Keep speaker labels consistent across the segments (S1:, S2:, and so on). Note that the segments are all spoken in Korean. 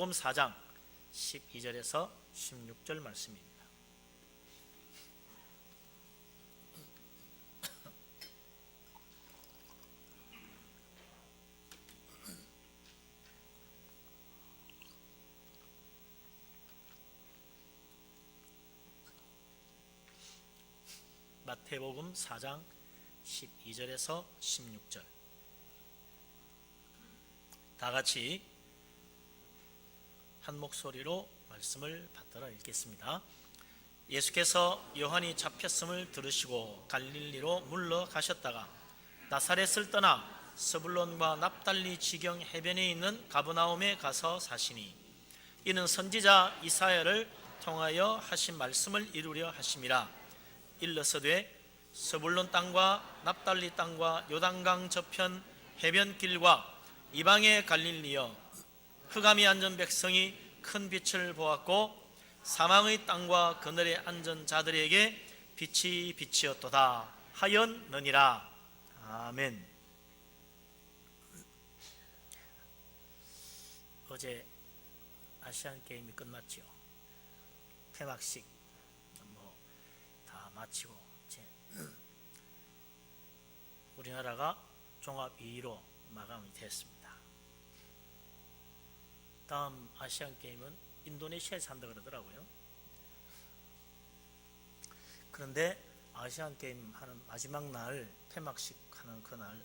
S1: 마태복음 4장 12절에서 16절 말씀입니다. 마태복음 4장 12절에서 16절 다 같이 한 목소리로 말씀을 받들어 읽겠습니다. 예수께서 요한이 잡혔음을 들으시고 갈릴리로 물러가셨다가 나사렛을 떠나 스불론과 납달리 지경 해변에 있는 가버나움에 가서 사시니 이는 선지자 이사야를 통하여 하신 말씀을 이루려 하심이라. 일러서되 스불론 땅과 납달리 땅과 요단강 저편 해변길과 이방의 갈릴리여, 흑암이 앉은 백성이 큰 빛을 보았고 사망의 땅과 그늘에 앉은 자들에게 빛이 빛이었도다 하였느니라. 아멘. 어제 아시안 게임이 끝났죠. 폐막식 다 마치고 우리나라가 종합 2위로 마감이 됐습니다. 다음 아시안 게임은 인도네시아에서 한다 그러더라고요. 그런데 아시안 게임 하는 마지막 날, 폐막식 하는 그날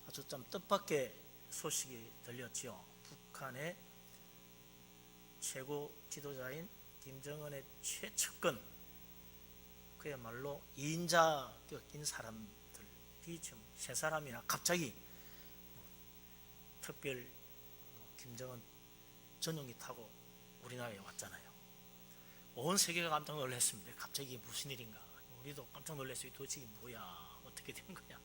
S1: 아주 좀 뜻밖의 소식이 들렸지요. 북한의 최고 지도자인 김정은의 최측근, 그야말로 2인자격인 사람들이 지금 세 사람이나 갑자기 특별 김정은 전용기 타고 우리나라에 왔잖아요. 온 세계가 깜짝 놀랐습니다. 갑자기 무슨 일인가. 우리도 깜짝 놀랐어요. 도대체 이게 뭐야, 어떻게 된 거냐.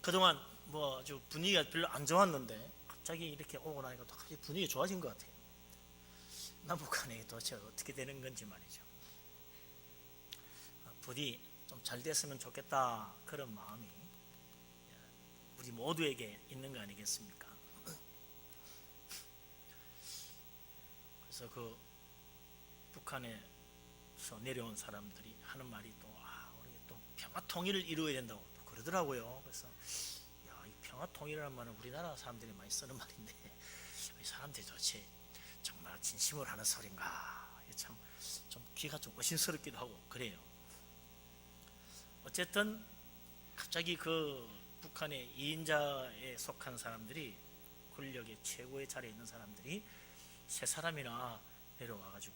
S1: 그동안 아주 분위기가 별로 안 좋았는데 갑자기 이렇게 오고 나니까 또 갑자기 분위기가 좋아진 것 같아요. 남북한에 도대체 어떻게 되는 건지 말이죠. 부디 좀 잘 됐으면 좋겠다, 그런 마음이 우리 모두에게 있는 거 아니겠습니까? 그래서 그 북한에서 내려온 사람들이 하는 말이 또 우리 또 평화 통일을 이루어야 된다고 또 그러더라고요. 그래서 이 평화 통일이라는 말은 우리나라 사람들이 많이 쓰는 말인데 이 사람들이 도대체 정말 진심으로 하는 소린가, 참 좀 귀가 좀 의심스럽기도 하고 그래요. 어쨌든 갑자기 그 북한의 2인자에 속한 사람들이, 권력의 최고의 자리에 있는 사람들이 세 사람이나 내려와가지고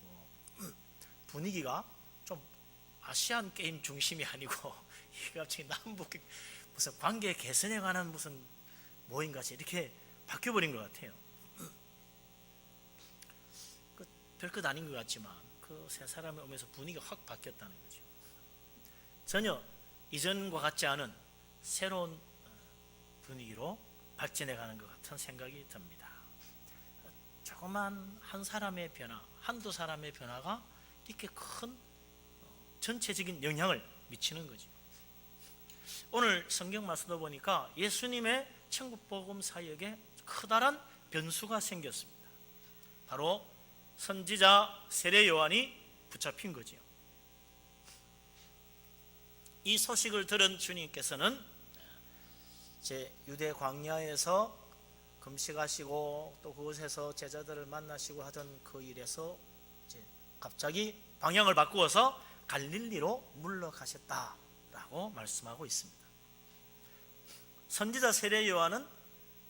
S1: 분위기가 좀 아시안 게임 중심이 아니고 이게 갑자기 남북 무슨 관계 개선에 관한 무슨 모임같이 이렇게 바뀌어버린 것 같아요. 별것 아닌 것 같지만 그 세 사람이 오면서 분위기가 확 바뀌었다는 거죠. 전혀 이전과 같지 않은 새로운 분위기로 발전해가는 것 같은 생각이 듭니다. 조그만 한 사람의 변화, 한두 사람의 변화가 이렇게 큰 전체적인 영향을 미치는 거죠. 오늘 성경 말씀도 보니까 예수님의 천국복음 사역에 커다란 변수가 생겼습니다. 바로 선지자 세례 요한이 붙잡힌 거죠. 이 소식을 들은 주님께서는 제 유대 광야에서 금식하시고 또 그곳에서 제자들을 만나시고 하던 그 일에서 이제 갑자기 방향을 바꾸어서 갈릴리로 물러가셨다라고 말씀하고 있습니다. 선지자 세례 요한은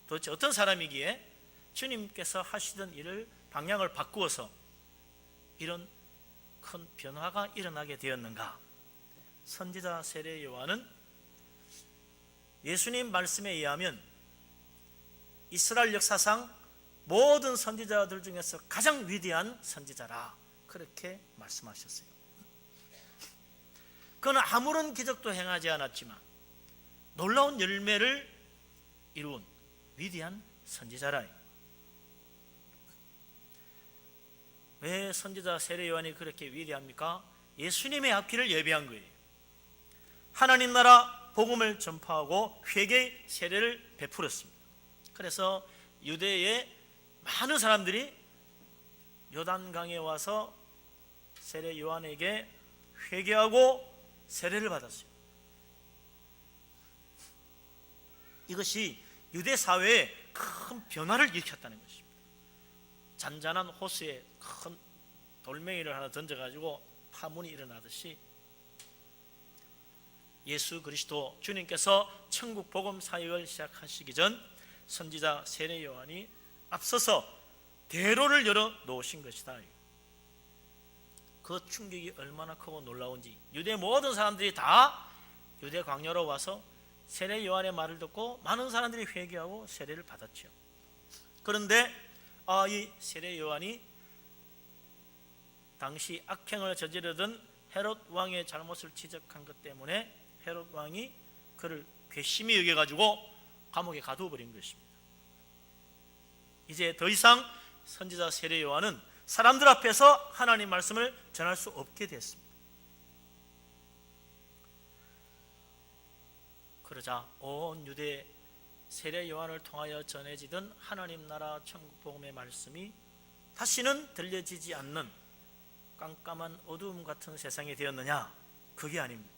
S1: 도대체 어떤 사람이기에 주님께서 하시던 일을 방향을 바꾸어서 이런 큰 변화가 일어나게 되었는가? 선지자 세례 요한은 예수님 말씀에 의하면 이스라엘 역사상 모든 선지자들 중에서 가장 위대한 선지자라, 그렇게 말씀하셨어요. 그는 아무런 기적도 행하지 않았지만 놀라운 열매를 이룬 위대한 선지자라. 왜 선지자 세례 요한이 그렇게 위대합니까? 예수님의 앞길을 예비한 거예요. 하나님 나라 복음을 전파하고 회개 세례를 베풀었습니다. 그래서 유대의 많은 사람들이 요단강에 와서 세례 요한에게 회개하고 세례를 받았어요. 이것이 유대 사회에 큰 변화를 일으켰다는 것입니다. 잔잔한 호수에 큰 돌멩이를 하나 던져가지고 파문이 일어나듯이 예수 그리스도 주님께서 천국 복음 사역을 시작하시기 전 선지자 세례 요한이 앞서서 대로를 열어 놓으신 것이다. 그 충격이 얼마나 크고 놀라운지 유대 모든 사람들이 다 유대 광야로 와서 세례 요한의 말을 듣고 많은 사람들이 회개하고 세례를 받았죠. 그런데 이 세례 요한이 당시 악행을 저지르던 헤롯 왕의 잘못을 지적한 것 때문에 헤롯 왕이 그를 괘씸히 여겨가지고 감옥에 가두어버린 것입니다. 이제 더 이상 선지자 세례 요한은 사람들 앞에서 하나님 말씀을 전할 수 없게 됐습니다. 그러자 온 유대 세례 요한을 통하여 전해지던 하나님 나라 천국 복음의 말씀이 다시는 들려지지 않는 깜깜한 어두움 같은 세상이 되었느냐? 그게 아닙니다.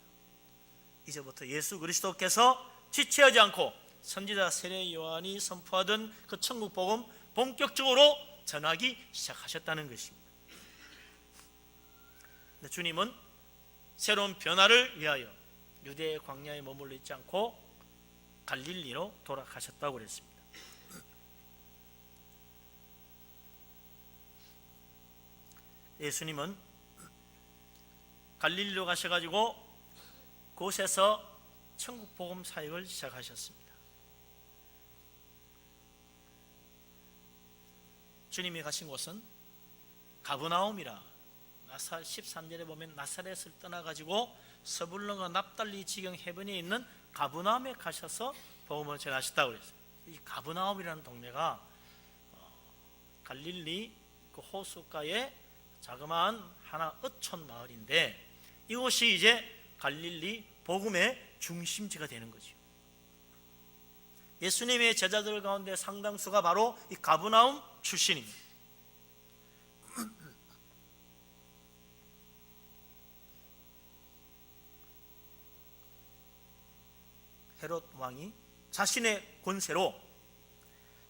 S1: 이제부터 예수 그리스도께서 지체하지 않고 선지자 세례 요한이 선포하던 그 천국 복음 본격적으로 전하기 시작하셨다는 것입니다. 주님은 새로운 변화를 위하여 유대 광야에 머물러 있지 않고 갈릴리로 돌아가셨다고 그랬습니다. 예수님은 갈릴리로 가셔가지고 그곳에서 천국 복음 사역을 시작하셨습니다. 주님이 가신 곳은 가브나움이라, 13절에 보면 나사렛을 떠나가지고 서불론과 납달리 지경 해변에 있는 가브나움에 가셔서 복음을 전하셨다고 그랬어요. 이 가브나움이라는 동네가 갈릴리 그 호숫가에 자그마한 하나 어촌 마을인데 이곳이 이제 갈릴리 복음의 중심지가 되는 거죠. 예수님의 제자들 가운데 상당수가 바로 이 가브나움 출신입니다. 헤롯 왕이 자신의 권세로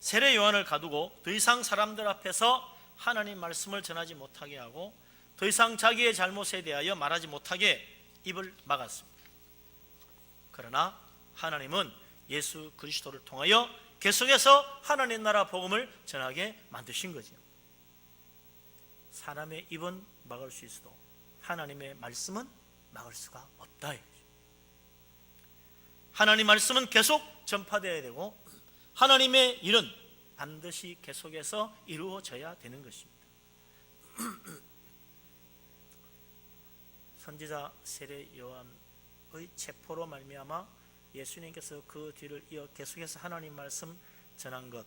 S1: 세례 요한을 가두고 더 이상 사람들 앞에서 하나님 말씀을 전하지 못하게 하고 더 이상 자기의 잘못에 대하여 말하지 못하게 입을 막았습니다. 그러나 하나님은 예수 그리스도를 통하여 계속해서 하나님 나라 복음을 전하게 만드신 거죠. 사람의 입은 막을 수 있어도 하나님의 말씀은 막을 수가 없다. 하나님 말씀은 계속 전파되어야 되고 하나님의 일은 반드시 계속해서 이루어져야 되는 것입니다. 선지자 세례 요한의 체포로 말미암아 예수님께서 그 뒤를 이어 계속해서 하나님 말씀 전한 것,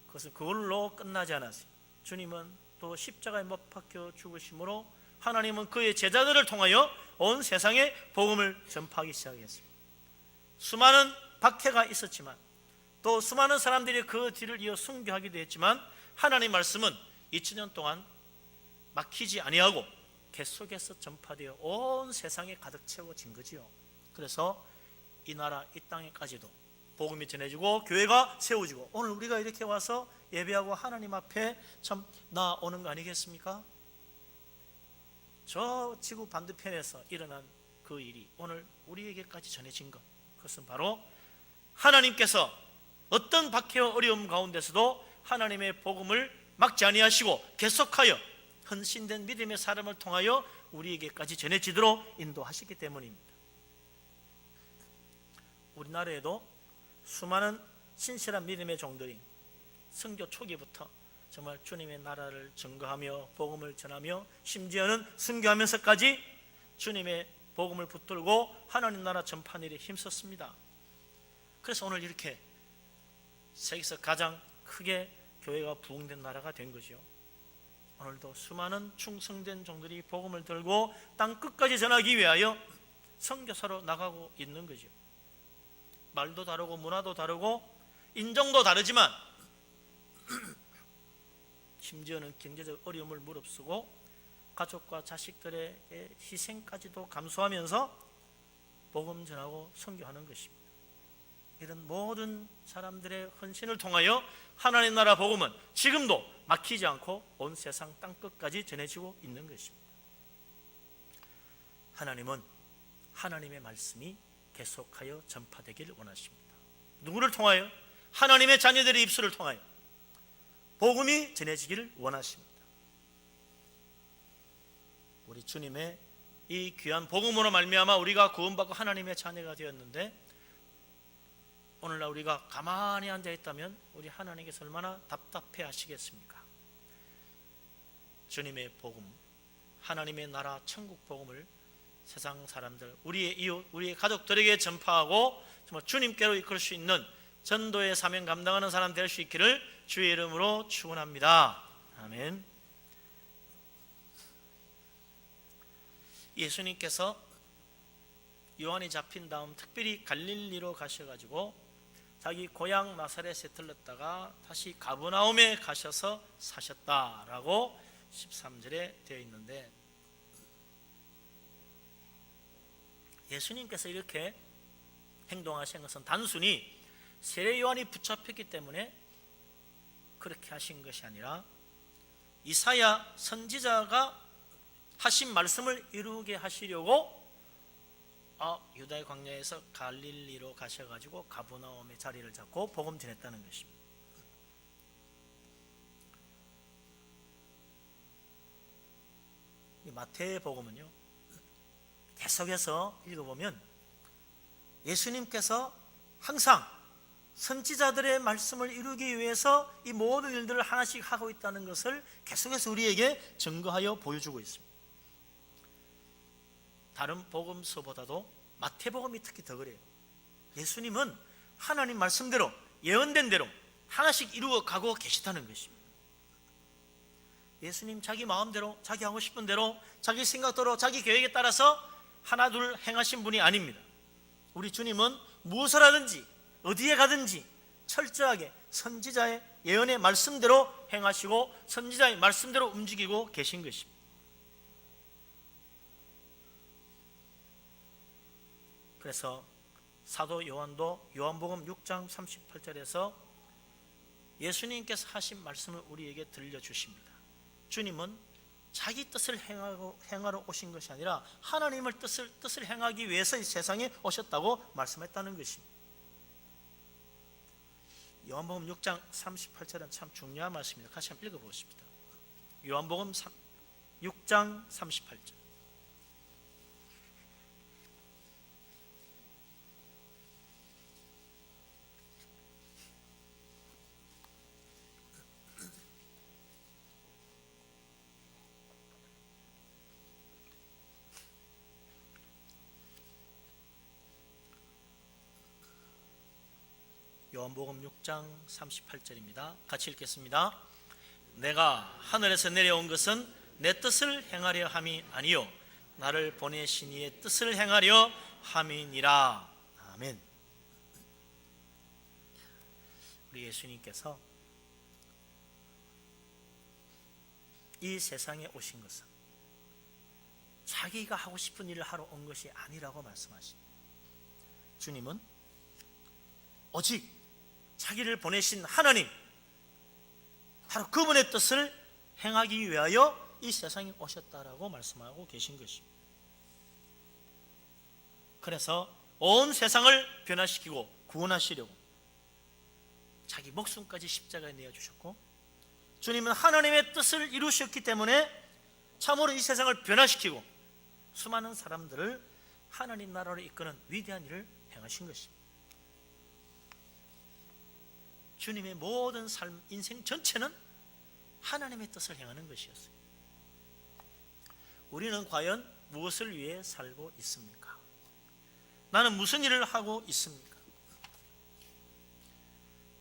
S1: 그것은 그걸로 끝나지 않았어요. 주님은 또 십자가에 못 박혀 죽으심으로 하나님은 그의 제자들을 통하여 온 세상에 복음을 전파하기 시작했습니다. 수많은 박해가 있었지만 또 수많은 사람들이 그 뒤를 이어 순교하기도 했지만 하나님 말씀은 2000년 동안 막히지 아니하고 계속해서 전파되어 온 세상에 가득 채워진 거지요. 그래서 이 나라 이 땅에까지도 복음이 전해지고 교회가 세워지고 오늘 우리가 이렇게 와서 예배하고 하나님 앞에 참 나오는 거 아니겠습니까? 저 지구 반대편에서 일어난 그 일이 오늘 우리에게까지 전해진 것, 그것은 바로 하나님께서 어떤 박해와 어려움 가운데서도 하나님의 복음을 막지 아니하시고 계속하여 헌신된 믿음의 사람을 통하여 우리에게까지 전해지도록 인도하시기 때문입니다. 우리나라에도 수많은 신실한 믿음의 종들이 선교 초기부터 정말 주님의 나라를 증거하며 복음을 전하며 심지어는 순교하면서까지 주님의 복음을 붙들고 하나님 나라 전파하는 일에 힘썼습니다. 그래서 오늘 이렇게 세계에서 가장 크게 교회가 부흥된 나라가 된 거죠. 오늘도 수많은 충성된 종들이 복음을 들고 땅 끝까지 전하기 위하여 선교사로 나가고 있는 거죠. 말도 다르고 문화도 다르고 인종도 다르지만 심지어는 경제적 어려움을 무릅쓰고 가족과 자식들의 희생까지도 감수하면서 복음 전하고 선교하는 것입니다. 이런 모든 사람들의 헌신을 통하여 하나님 나라 복음은 지금도 막히지 않고 온 세상 땅끝까지 전해지고 있는 것입니다. 하나님은 하나님의 말씀이 계속하여 전파되기를 원하십니다. 누구를 통하여? 하나님의 자녀들의 입술을 통하여 복음이 전해지기를 원하십니다. 우리 주님의 이 귀한 복음으로 말미암아 우리가 구원받고 하나님의 자녀가 되었는데, 오늘날 우리가 가만히 앉아있다면 우리 하나님께서 얼마나 답답해 하시겠습니까? 주님의 복음, 하나님의 나라 천국 복음을 세상 사람들, 우리의 이웃, 우리의 가족들에게 전파하고 정말 주님께로 이끌 수 있는 전도의 사명 감당하는 사람 될 수 있기를 주의 이름으로 축원합니다. 아멘. 예수님께서 요한이 잡힌 다음 특별히 갈릴리로 가셔가지고 자기 고향 나사렛에 들렀다가 다시 가버나움에 가셔서 사셨다라고 13절에 되어 있는데, 예수님께서 이렇게 행동하신 것은 단순히 세례 요한이 붙잡혔기 때문에 그렇게 하신 것이 아니라 이사야 선지자가 하신 말씀을 이루게 하시려고 유다의 광야에서 갈릴리로 가셔가지고 가버나움의 자리를 잡고 복음 전했다는 것입니다. 이 마태복음은요, 계속해서 읽어보면 예수님께서 항상 선지자들의 말씀을 이루기 위해서 이 모든 일들을 하나씩 하고 있다는 것을 계속해서 우리에게 증거하여 보여주고 있습니다. 다른 복음서보다도 마태복음이 특히 더 그래요. 예수님은 하나님 말씀대로 예언된 대로 하나씩 이루어 가고 계시다는 것입니다. 예수님 자기 마음대로, 자기 하고 싶은 대로, 자기 생각대로, 자기 계획에 따라서 하나 둘 행하신 분이 아닙니다. 우리 주님은 무엇을 하든지 어디에 가든지 철저하게 선지자의 예언의 말씀대로 행하시고 선지자의 말씀대로 움직이고 계신 것입니다. 그래서 사도 요한도 요한복음 6장 38절에서 예수님께서 하신 말씀을 우리에게 들려주십니다. 주님은 자기 뜻을 행하러 오신 것이 아니라 하나님의 뜻을 행하기 위해서 이 세상에 오셨다고 말씀했다는 것입니다. 요한복음 6장 38절은 참 중요한 말씀입니다. 같이 한번 읽어보십시다. 요한복음 6장 38절. 요한복음 6장 38절입니다. 같이 읽겠습니다. 내가 하늘에서 내려온 것은 내 뜻을 행하려 함이 아니요 나를 보내신 이의 뜻을 행하려 함이니라. 아멘. 우리 예수님께서 이 세상에 오신 것은 자기가 하고 싶은 일을 하러 온 것이 아니라고 말씀하십니다. 주님은 오직 자기를 보내신 하나님, 바로 그분의 뜻을 행하기 위하여 이 세상에 오셨다라고 말씀하고 계신 것입니다. 그래서 온 세상을 변화시키고 구원하시려고 자기 목숨까지 십자가에 내어주셨고, 주님은 하나님의 뜻을 이루셨기 때문에 참으로 이 세상을 변화시키고 수많은 사람들을 하나님 나라로 이끄는 위대한 일을 행하신 것입니다. 주님의 모든 삶, 인생 전체는 하나님의 뜻을 행하는 것이었어요. 우리는 과연 무엇을 위해 살고 있습니까? 나는 무슨 일을 하고 있습니까?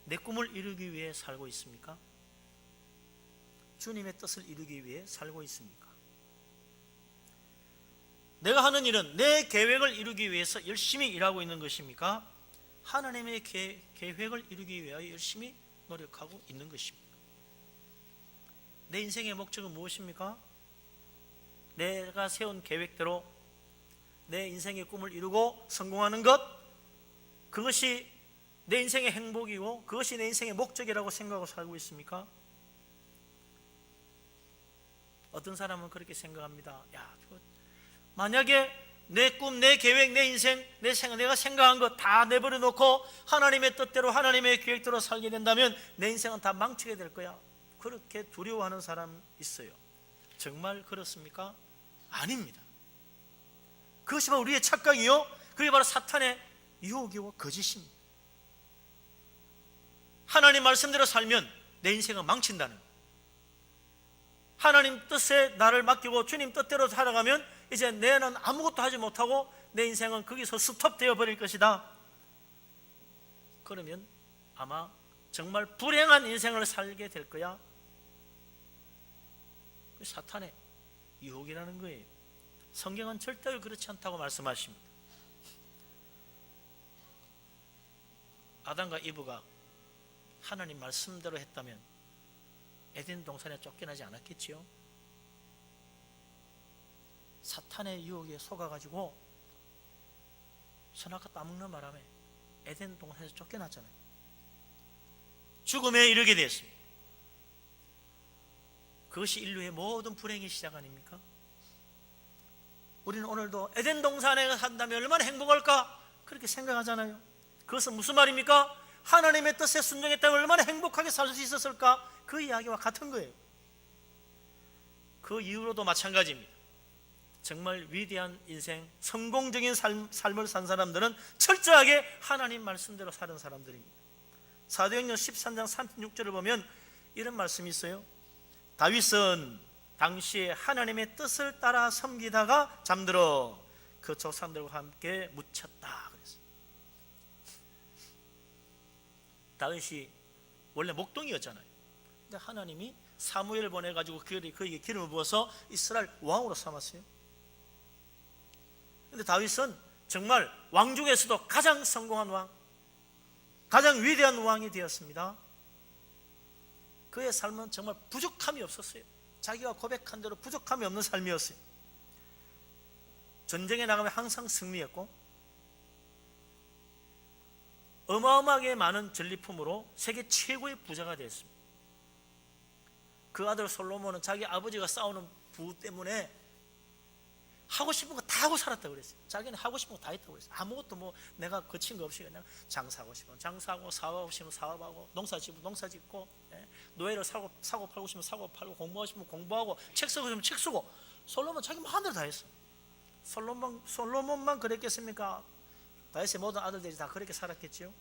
S1: 내 꿈을 이루기 위해 살고 있습니까? 주님의 뜻을 이루기 위해 살고 있습니까? 내가 하는 일은 내 계획을 이루기 위해서 열심히 일하고 있는 것입니까? 하나님의 계획을 이루기 위하여 열심히 노력하고 있는 것입니다. 내 인생의 목적은 무엇입니까? 내가 세운 계획대로 내 인생의 꿈을 이루고 성공하는 것, 그것이 내 인생의 행복이고 그것이 내 인생의 목적이라고 생각하고 살고 있습니까? 어떤 사람은 그렇게 생각합니다. 만약에 내 꿈, 내 계획, 내 인생, 내가 생각한 것 다 내버려 놓고 하나님의 뜻대로 하나님의 계획대로 살게 된다면 내 인생은 다 망치게 될 거야. 그렇게 두려워하는 사람 있어요. 정말 그렇습니까? 아닙니다. 그것이 바로 우리의 착각이요, 그게 바로 사탄의 유혹이고 거짓입니다. 하나님 말씀대로 살면 내 인생은 망친다는 거예요. 하나님 뜻에 나를 맡기고 주님 뜻대로 살아가면 이제 내는 아무것도 하지 못하고 내 인생은 거기서 스톱되어 버릴 것이다. 그러면 아마 정말 불행한 인생을 살게 될 거야. 사탄의 유혹이라는 거예요. 성경은 절대로 그렇지 않다고 말씀하십니다. 아담과 이브가 하나님 말씀대로 했다면 에덴 동산에 쫓겨나지 않았겠지요. 사탄의 유혹에 속아가지고 선악과 따먹는 바람에 에덴 동산에서 쫓겨났잖아요. 죽음에 이르게 됐습니다. 그것이 인류의 모든 불행의 시작 아닙니까? 우리는 오늘도 에덴 동산에 산다면 얼마나 행복할까 그렇게 생각하잖아요. 그것은 무슨 말입니까? 하나님의 뜻에 순종했다면 얼마나 행복하게 살 수 있었을까? 그 이야기와 같은 거예요. 그 이후로도 마찬가지입니다. 정말 위대한 인생, 성공적인 삶을 산 사람들은 철저하게 하나님 말씀대로 사는 사람들입니다. 사도행전 13장 36절을 보면 이런 말씀이 있어요. 다윗은 당시에 하나님의 뜻을 따라 섬기다가 잠들어 그 조상들과 함께 묻혔다 그랬어요. 다윗이 원래 목동이었잖아요. 근데 하나님이 사무엘을 보내가지고 그에게 기름을 부어서 이스라엘 왕으로 삼았어요. 근데 다윗은 정말 왕 중에서도 가장 성공한 왕, 가장 위대한 왕이 되었습니다. 그의 삶은 정말 부족함이 없었어요. 자기가 고백한 대로 부족함이 없는 삶이었어요. 전쟁에 나가면 항상 승리했고 어마어마하게 많은 전리품으로 세계 최고의 부자가 되었습니다. 그 아들 솔로몬은 자기 아버지가 싸우는 부 때문에 하고 싶은 거 다 하고 살았다고 그랬어요. 자기는 하고 싶은 거 다 했다고 그랬어요. 아무것도 내가 거친 거 없이 그냥 장사하고 싶으면 장사하고, 사업하고 싶으면 사업하고, 농사 짓고 농사 짓고, 노예를 사고 팔고 싶으면 사고 팔고, 공부하고 싶으면 공부하고, 책 쓰고 싶으면 책 쓰고. 솔로몬 자기 마음대로 다 했어. 솔로몬만 그랬겠습니까? 다윗의 모든 아들들이 다 그렇게 살았겠지요.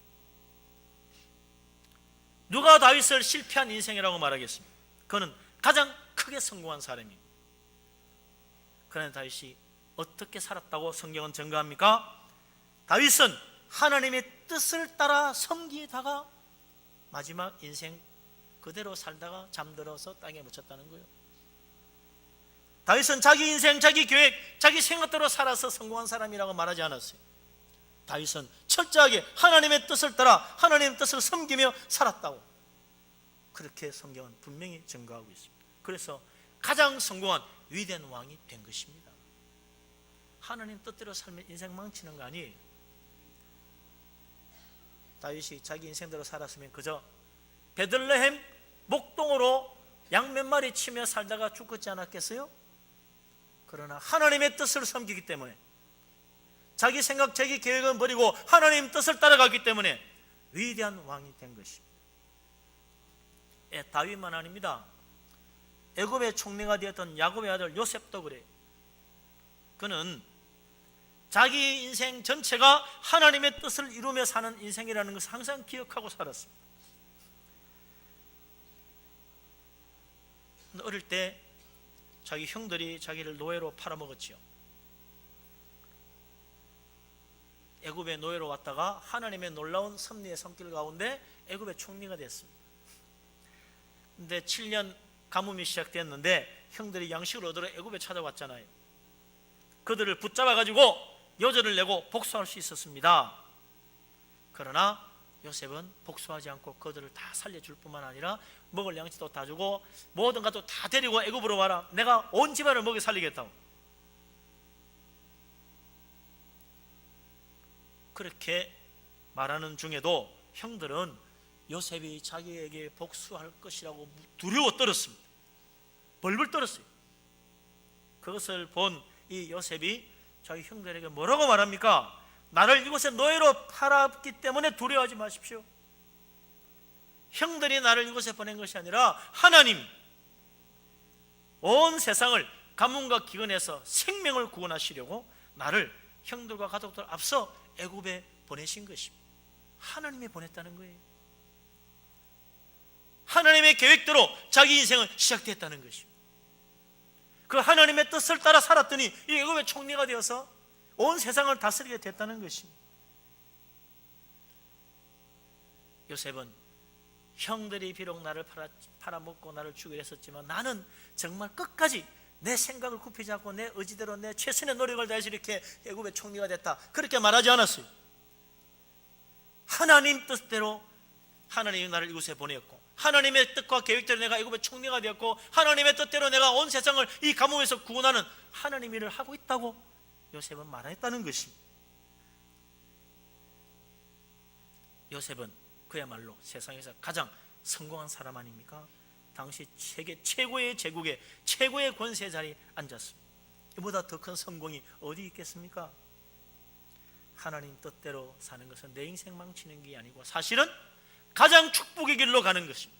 S1: 누가 다윗을 실패한 인생이라고 말하겠습니까? 그는 가장 크게 성공한 사람입니다. 그러나 다윗이 어떻게 살았다고 성경은 증거합니까? 다윗은 하나님의 뜻을 따라 섬기다가 마지막 인생 그대로 살다가 잠들어서 땅에 묻혔다는 거예요. 다윗은 자기 인생, 자기 계획, 자기 생각대로 살아서 성공한 사람이라고 말하지 않았어요. 다윗은 철저하게 하나님의 뜻을 따라 하나님의 뜻을 섬기며 살았다고 그렇게 성경은 분명히 증거하고 있습니다. 그래서 가장 성공한 위대한 왕이 된 것입니다. 하나님 뜻대로 살면 인생 망치는 거 아니에요. 다윗이 자기 인생대로 살았으면 그저 베들레헴 목동으로 양 몇 마리 치며 살다가 죽었지 않았겠어요? 그러나 하나님의 뜻을 섬기기 때문에 자기 생각, 자기 계획은 버리고 하나님 뜻을 따라가기 때문에 위대한 왕이 된 것입니다. 다윗만 아닙니다. 애굽의 총리가 되었던 야곱의 아들 요셉도 그래요. 그는 자기 인생 전체가 하나님의 뜻을 이루며 사는 인생이라는 것을 항상 기억하고 살았습니다. 어릴 때 자기 형들이 자기를 노예로 팔아먹었지요. 애굽의 노예로 왔다가 하나님의 놀라운 섭리의 손길 가운데 애굽의 총리가 됐습니다. 근데 7년 가뭄이 시작됐는데 형들이 양식을 얻으러 애굽에 찾아왔잖아요. 그들을 붙잡아가지고 여절을 내고 복수할 수 있었습니다. 그러나 요셉은 복수하지 않고 그들을 다 살려줄 뿐만 아니라 먹을 양식도 다 주고 모든 것도 다 데리고 애굽으로 와라, 내가 온 집안을 먹여 살리겠다고. 그렇게 말하는 중에도 형들은 요셉이 자기에게 복수할 것이라고 두려워 떨었습니다. 벌벌 떨었어요. 그것을 본 이 요셉이 자기 형들에게 뭐라고 말합니까? 나를 이곳에 노예로 팔았기 때문에 두려워하지 마십시오. 형들이 나를 이곳에 보낸 것이 아니라 하나님, 온 세상을 가뭄과 기근에서 생명을 구원하시려고 나를 형들과 가족들 앞서 애굽에 보내신 것입니다. 하나님이 보냈다는 거예요. 하나님의 계획대로 자기 인생은 시작됐다는 것입니다. 그 하나님의 뜻을 따라 살았더니 이 애굽의 총리가 되어서 온 세상을 다스리게 됐다는 것입니다. 요셉은 형들이 비록 나를 팔아먹고 나를 죽이려 했었지만 나는 정말 끝까지 내 생각을 굽히지 않고 내 의지대로 내 최선의 노력을 다해서 이렇게 애굽의 총리가 됐다, 그렇게 말하지 않았어요. 하나님 뜻대로 하나님이 나를 이곳에 보냈고, 하나님의 뜻과 계획대로 내가 애굽의 총리가 되었고, 하나님의 뜻대로 내가 온 세상을 이 가뭄에서 구원하는 하나님 일을 하고 있다고 요셉은 말했다는 것입니다. 요셉은 그야말로 세상에서 가장 성공한 사람 아닙니까? 당시 세계 최고의 제국의 최고의 권세 자리에 앉았습니다. 이보다 더 큰 성공이 어디 있겠습니까? 하나님 뜻대로 사는 것은 내 인생 망치는 게 아니고 사실은 가장 축복의 길로 가는 것입니다.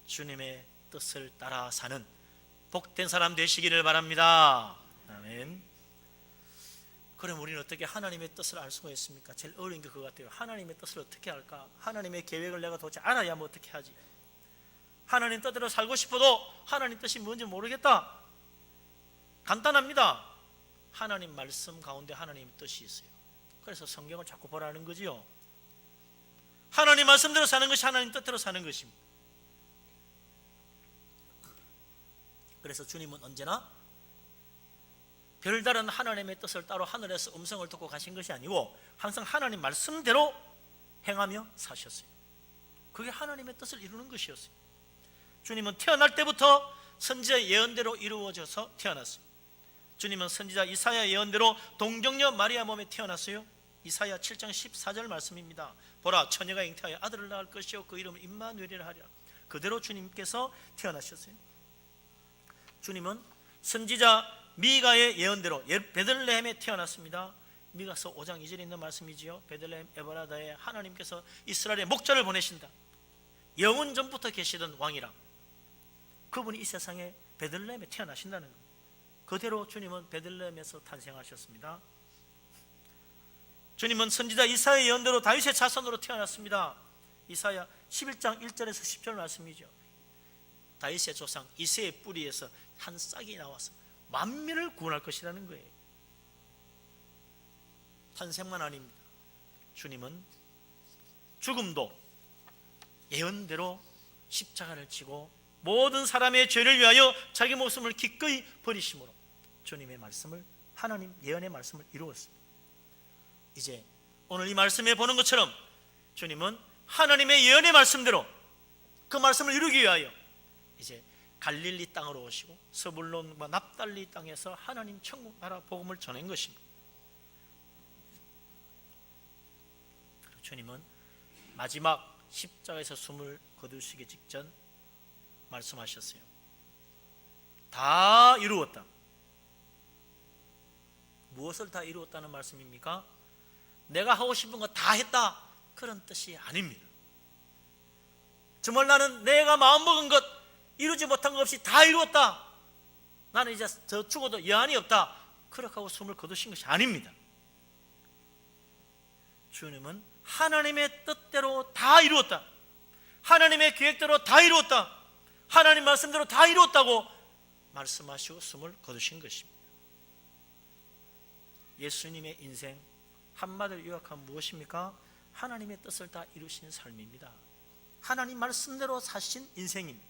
S1: 주님의 뜻을 따라 사는 복된 사람 되시기를 바랍니다. 아멘. 그럼 우리는 어떻게 하나님의 뜻을 알 수가 있습니까? 제일 어려운 게 그거 같아요. 하나님의 뜻을 어떻게 알까? 하나님의 계획을 내가 도대체 알아야 뭐 어떻게 하지? 하나님 뜻대로 살고 싶어도 하나님 뜻이 뭔지 모르겠다. 간단합니다. 하나님 말씀 가운데 하나님의 뜻이 있어요. 그래서 성경을 자꾸 보라는 거지요. 하나님 말씀대로 사는 것이 하나님 뜻대로 사는 것입니다. 그래서 주님은 언제나 별다른 하나님의 뜻을 따로 하늘에서 음성을 듣고 가신 것이 아니고 항상 하나님 말씀대로 행하며 사셨어요. 그게 하나님의 뜻을 이루는 것이었어요. 주님은 태어날 때부터 선지자의 예언대로 이루어져서 태어났어요. 주님은 선지자 이사야 예언대로 동정녀 마리아 몸에 태어났어요. 이사야 7장 14절 말씀입니다. 보라, 처녀가 잉태하여 아들을 낳을 것이요 그 이름을 임마누엘이라 하리라. 그대로 주님께서 태어나셨어요. 주님은 선지자 미가의 예언대로 베들레헴에 태어났습니다. 미가서 5장 2절에 있는 말씀이지요. 베들레헴 에브라다에 하나님께서 이스라엘의 목자를 보내신다. 영원 전부터 계시던 왕이라 그분이 이 세상에 베들레헴에 태어나신다는 겁니다. 그대로 주님은 베들레헴에서 탄생하셨습니다. 주님은 선지자 이사야의 예언대로 다윗의 자손으로 태어났습니다. 이사야 11장 1절에서 10절 말씀이죠. 다윗의 조상 이새의 뿌리에서 한 싹이 나와서 만민을 구원할 것이라는 거예요. 탄생만 아닙니다. 주님은 죽음도 예언대로 십자가를 지고 모든 사람의 죄를 위하여 자기 목숨을 기꺼이 버리심으로 주님의 말씀을, 하나님 예언의 말씀을 이루었습니다. 이제 오늘 이 말씀에 보는 것처럼 주님은 하나님의 예언의 말씀대로 그 말씀을 이루기 위하여 이제 갈릴리 땅으로 오시고 스불론과 납달리 땅에서 하나님 천국 나라 복음을 전한 것입니다. 주님은 마지막 십자가에서 숨을 거두시기 직전 말씀하셨어요. 다 이루었다. 무엇을 다 이루었다는 말씀입니까? 내가 하고 싶은 거 다 했다, 그런 뜻이 아닙니다. 정말 나는 내가 마음먹은 것, 이루지 못한 것 없이 다 이루었다, 나는 이제 더 죽어도 여한이 없다, 그렇게 하고 숨을 거두신 것이 아닙니다. 주님은 하나님의 뜻대로 다 이루었다, 하나님의 계획대로 다 이루었다, 하나님 말씀대로 다 이루었다고 말씀하시고 숨을 거두신 것입니다. 예수님의 인생 한마디로 요약하면 무엇입니까? 하나님의 뜻을 다 이루신 삶입니다. 하나님 말씀대로 사신 인생입니다.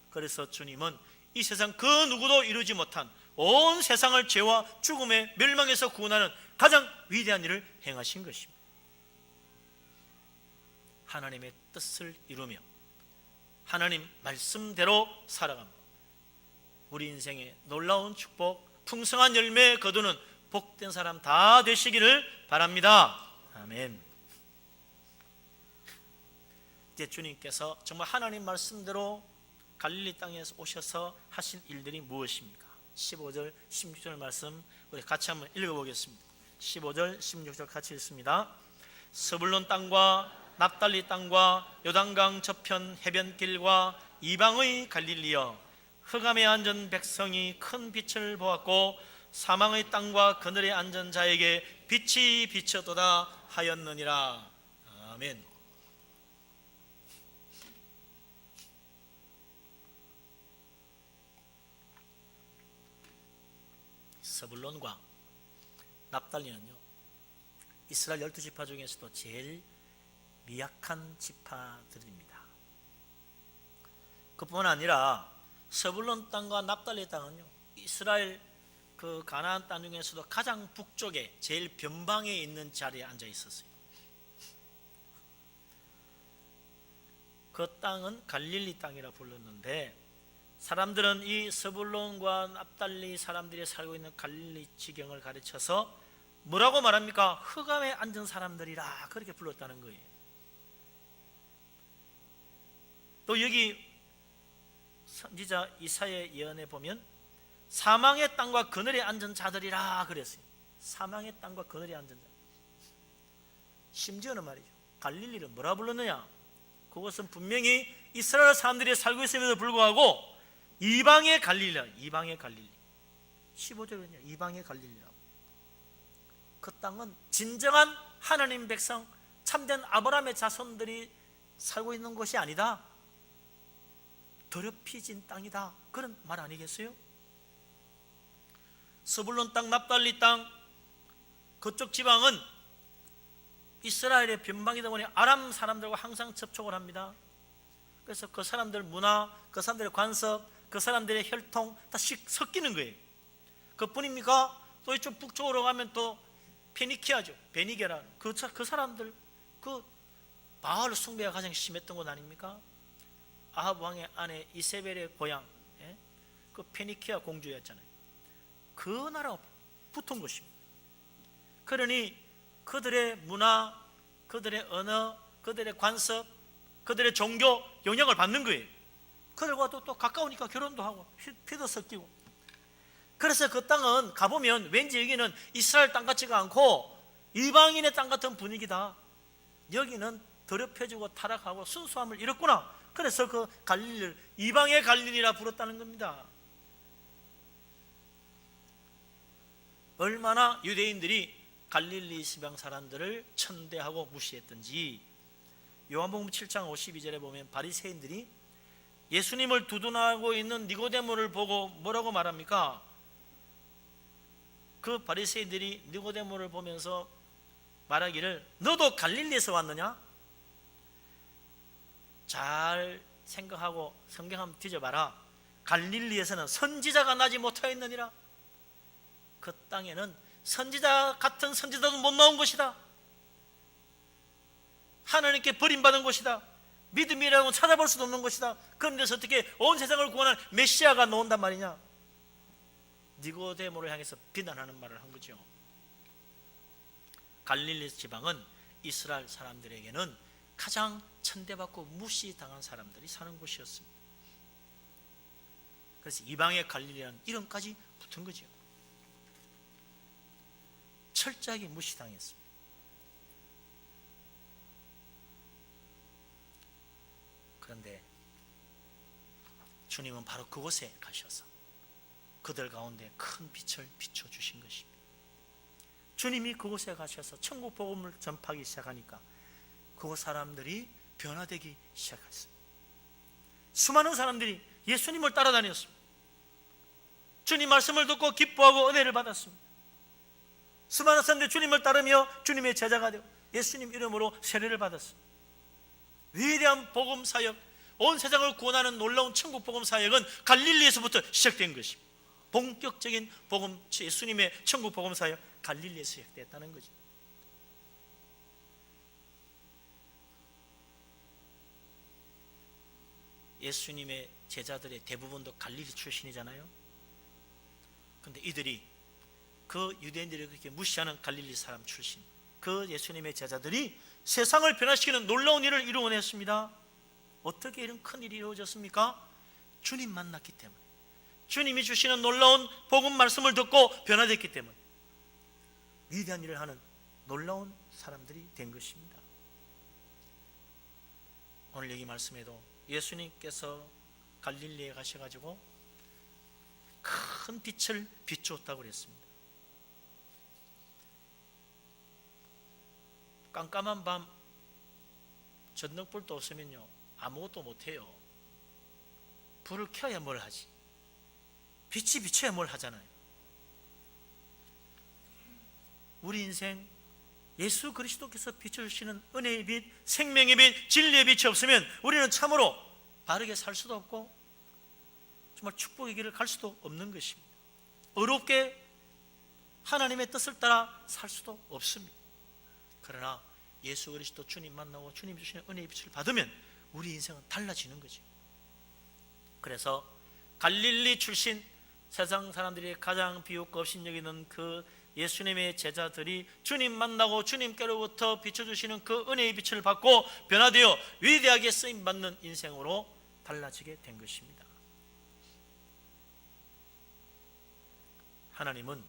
S1: 그래서 주님은 이 세상 그 누구도 이루지 못한 온 세상을 죄와 죽음의 멸망에서 구원하는 가장 위대한 일을 행하신 것입니다. 하나님의 뜻을 이루며 하나님 말씀대로 살아가며 우리 인생의 놀라운 축복, 풍성한 열매 거두는 복된 사람 다 되시기를 바랍니다. 아멘. 이제 주님께서 정말 하나님 말씀대로 갈릴리 땅에서 오셔서 하신 일들이 무엇입니까? 15절, 16절 말씀 우리 같이 한번 읽어보겠습니다. 15절, 16절 같이 읽습니다. 스불론 땅과 납달리 땅과 요단강 저편 해변길과 이방의 갈릴리여, 흑암에 앉은 백성이 큰 빛을 보았고 사망의 땅과 그늘에 앉은 자에게 빛이 비쳤도다 하였느니라. 아멘. 스불론과 납달리는요, 이스라엘 12지파 중에서도 제일 미약한 지파들입니다. 그뿐만 아니라 스불론 땅과 납달리 땅은요, 이스라엘 그 가나안 땅 중에서도 가장 북쪽에 제일 변방에 있는 자리에 앉아 있었어요. 그 땅은 갈릴리 땅이라 불렀는데 사람들은 이 스불론과 납달리 사람들이 살고 있는 갈릴리 지경을 가르쳐서 뭐라고 말합니까? 흑암에 앉은 사람들이라 그렇게 불렀다는 거예요. 또 여기 선지자 이사야의 예언에 보면 사망의 땅과 그늘에 앉은 자들이라 그랬어요. 사망의 땅과 그늘에 앉은 자. 심지어는 말이죠, 갈릴리를 뭐라 불렀느냐? 그것은 분명히 이스라엘 사람들이 살고 있음에도 불구하고 이방의 갈릴리라. 이방의 갈릴리. 15절은요, 이방의 갈릴리라고. 그 땅은 진정한 하나님 백성, 참된 아브라함의 자손들이 살고 있는 곳이 아니다. 더럽혀진 땅이다. 그런 말 아니겠어요? 스불론 땅, 납달리 땅, 그쪽 지방은 이스라엘의 변방이다 보니 아람 사람들과 항상 접촉을 합니다. 그래서 그 사람들 문화, 그 사람들의 관습, 그 사람들의 혈통 다 섞이는 거예요. 그뿐입니까? 또 이쪽 북쪽으로 가면 또 페니키아죠. 베니게라. 그 사람들, 그 바알 숭배가 가장 심했던 것 아닙니까? 아합 왕의 아내 이세벨의 고향, 그 페니키아 공주였잖아요. 그 나라가 붙은 것입니다. 그러니 그들의 문화, 그들의 언어, 그들의 관습, 그들의 종교 영향을 받는 거예요. 그들과도 또 가까우니까 결혼도 하고 피도 섞이고. 그래서 그 땅은 가보면 왠지 여기는 이스라엘 땅 같지가 않고 이방인의 땅 같은 분위기다. 여기는 더럽혀지고 타락하고 순수함을 잃었구나. 그래서 그 갈릴리를 이방의 갈릴리라 부르었다는 겁니다. 얼마나 유대인들이 갈릴리 지방 사람들을 천대하고 무시했던지 요한복음 7장 52절에 보면 바리새인들이 예수님을 두둔하고 있는 니고데모를 보고 뭐라고 말합니까? 그 바리새인들이 니고데모를 보면서 말하기를 너도 갈릴리에서 왔느냐? 잘 생각하고 성경 한번 뒤져봐라. 갈릴리에서는 선지자가 나지 못하였느니라. 그 땅에는 선지자 같은 선지자도 못 나온 것이다. 하나님께 버림받은 것이다. 믿음이라고 찾아볼 수도 없는 것이다. 그런 데서 어떻게 온 세상을 구원할 메시아가 나온단 말이냐? 니고데모를 향해서 비난하는 말을 한 거죠. 갈릴리 지방은 이스라엘 사람들에게는 가장 천대받고 무시당한 사람들이 사는 곳이었습니다. 그래서 이방의 갈릴리라는 이름까지 붙은 거죠. 철저하게 무시당했습니다. 그런데 주님은 바로 그곳에 가셔서 그들 가운데 큰 빛을 비춰주신 것입니다. 주님이 그곳에 가셔서 천국 복음을 전파하기 시작하니까 그곳 사람들이 변화되기 시작했습니다. 수많은 사람들이 예수님을 따라다녔습니다. 주님 말씀을 듣고 기뻐하고 은혜를 받았습니다. 수많은 사람들이 주님을 따르며 주님의 제자가 되고 예수님 이름으로 세례를 받았습니다. 위대한 복음 사역, 온 세상을 구원하는 놀라운 천국 복음 사역은 갈릴리에서부터 시작된 것입니다. 본격적인 복음, 예수님의 천국 복음 사역 갈릴리에서 시작됐다는 거죠. 예수님의 제자들의 대부분도 갈릴리 출신이잖아요. 근데 이들이 그 유대인들이 그렇게 무시하는 갈릴리 사람 출신, 그 예수님의 제자들이 세상을 변화시키는 놀라운 일을 이루어냈습니다. 어떻게 이런 큰 일이 이루어졌습니까? 주님 만났기 때문에, 주님이 주시는 놀라운 복음 말씀을 듣고 변화됐기 때문에 위대한 일을 하는 놀라운 사람들이 된 것입니다. 오늘 여기 말씀에도 예수님께서 갈릴리에 가셔가지고 큰 빛을 비추었다고 그랬습니다. 깜깜한 밤 전등불도 없으면요 아무것도 못해요. 불을 켜야 뭘 하지. 빛이 비춰야 뭘 하잖아요. 우리 인생 예수 그리스도께서 비춰주시는 은혜의 빛, 생명의 빛, 진리의 빛이 없으면 우리는 참으로 바르게 살 수도 없고 정말 축복의 길을 갈 수도 없는 것입니다. 의롭게 하나님의 뜻을 따라 살 수도 없습니다. 그러나 예수 그리스도 주님 만나고 주님 주시는 은혜의 빛을 받으면 우리 인생은 달라지는 거죠. 그래서 갈릴리 출신 세상 사람들이 가장 비웃고 업신여기는 그 예수님의 제자들이 주님 만나고 주님께로부터 비춰주시는 그 은혜의 빛을 받고 변화되어 위대하게 쓰임받는 인생으로 달라지게 된 것입니다. 하나님은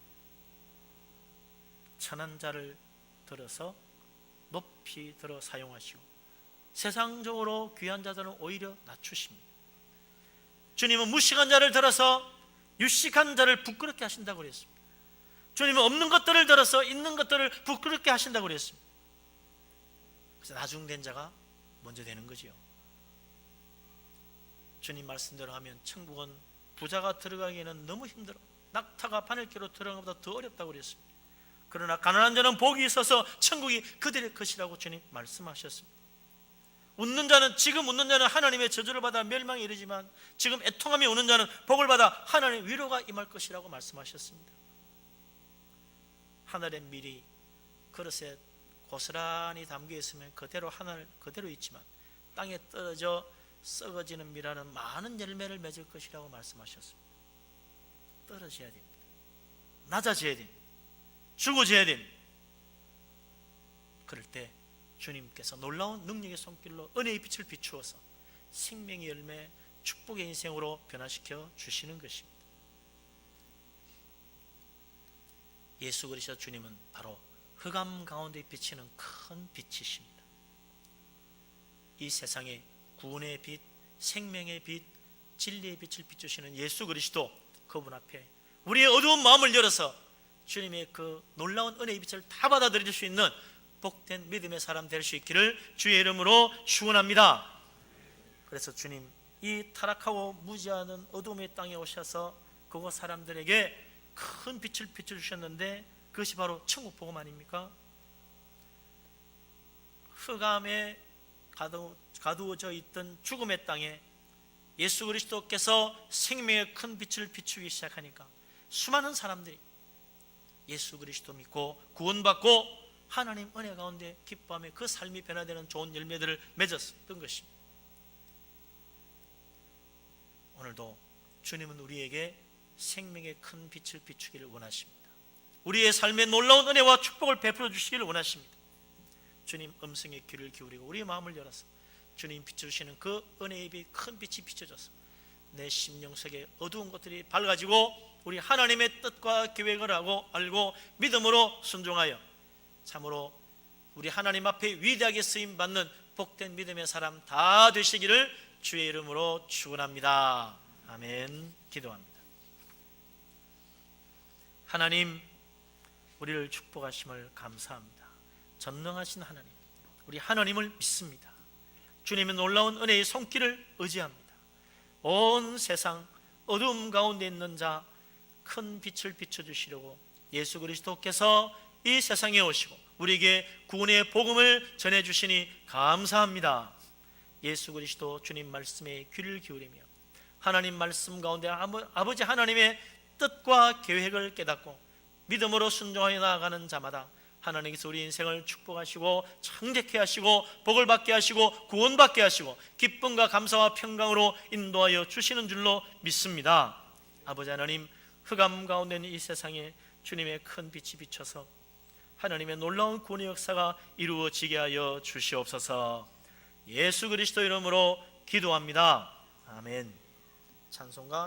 S1: 천한 자를 들어서 높이 들어 사용하시고 세상적으로 귀한 자들은 오히려 낮추십니다. 주님은 무식한 자를 들어서 유식한 자를 부끄럽게 하신다고 그랬습니다. 주님은 없는 것들을 들어서 있는 것들을 부끄럽게 하신다고 그랬습니다. 그래서 나중된 자가 먼저 되는 거지요. 주님 말씀대로 하면 천국은 부자가 들어가기에는 너무 힘들어, 낙타가 바늘귀로 들어가는 것보다 더 어렵다고 그랬습니다. 그러나 가난한 자는 복이 있어서 천국이 그들의 것이라고 주님 말씀하셨습니다. 웃는 자는, 지금 웃는 자는 하나님의 저주를 받아 멸망에 이르지만 지금 애통하며 우는 자는 복을 받아 하나님의 위로가 임할 것이라고 말씀하셨습니다. 하늘의 밀이 그릇에 고스란히 담겨 있으면 그대로 하늘 그대로 있지만 땅에 떨어져 썩어지는 밀화는 많은 열매를 맺을 것이라고 말씀하셨습니다. 떨어져야 됩니다. 낮아져야 됩니다. 죽어져야 됩니다. 그럴 때 주님께서 놀라운 능력의 손길로 은혜의 빛을 비추어서 생명의 열매, 축복의 인생으로 변화시켜 주시는 것입니다. 예수 그리스도 주님은 바로 흑암 가운데 비치는 큰 빛이십니다. 이 세상에 구원의 빛, 생명의 빛, 진리의 빛을 비추시는 예수 그리스도, 그분 앞에 우리의 어두운 마음을 열어서 주님의 그 놀라운 은혜의 빛을 다 받아들일 수 있는 복된 믿음의 사람 될 수 있기를 주의 이름으로 축원합니다. 그래서 주님 이 타락하고 무지하는 어둠의 땅에 오셔서 그곳 사람들에게 큰 빛을 비춰주셨는데 그것이 바로 천국 복음 아닙니까? 흑암에 가두어져 있던 죽음의 땅에 예수 그리스도께서 생명의 큰 빛을 비추기 시작하니까 수많은 사람들이 예수 그리스도 믿고 구원받고 하나님 은혜 가운데 기뻐하며 그 삶이 변화되는 좋은 열매들을 맺었던 것입니다. 오늘도 주님은 우리에게 생명의 큰 빛을 비추기를 원하십니다. 우리의 삶에 놀라운 은혜와 축복을 베풀어 주시기를 원하십니다. 주님 음성에 귀를 기울이고 우리의 마음을 열어서 주님 비춰주시는 그 은혜의 빛, 큰 빛이 비춰져서 내 심령 속에 어두운 것들이 밝아지고 우리 하나님의 뜻과 계획을 알고 믿음으로 순종하여 참으로 우리 하나님 앞에 위대하게 쓰임받는 복된 믿음의 사람 다 되시기를 주의 이름으로 축원합니다. 아멘. 기도합니다. 하나님, 우리를 축복하심을 감사합니다. 전능하신 하나님, 우리 하나님을 믿습니다. 주님의 놀라운 은혜의 손길을 의지합니다. 온 세상 어두움 가운데 있는 자 큰 빛을 비춰주시려고 예수 그리스도께서 이 세상에 오시고 우리에게 구원의 복음을 전해주시니 감사합니다. 예수 그리스도 주님 말씀에 귀를 기울이며 하나님 말씀 가운데 아버지 하나님의 뜻과 계획을 깨닫고 믿음으로 순종하여 나아가는 자마다 하나님께서 우리 인생을 축복하시고 창대케 하시고 복을 받게 하시고 구원받게 하시고 기쁨과 감사와 평강으로 인도하여 주시는 줄로 믿습니다. 아버지 하나님, 흑암 가운데 있는 이 세상에 주님의 큰 빛이 비쳐서 하나님의 놀라운 구원의 역사가 이루어지게 하여 주시옵소서. 예수 그리스도 이름으로 기도합니다. 아멘. 찬송가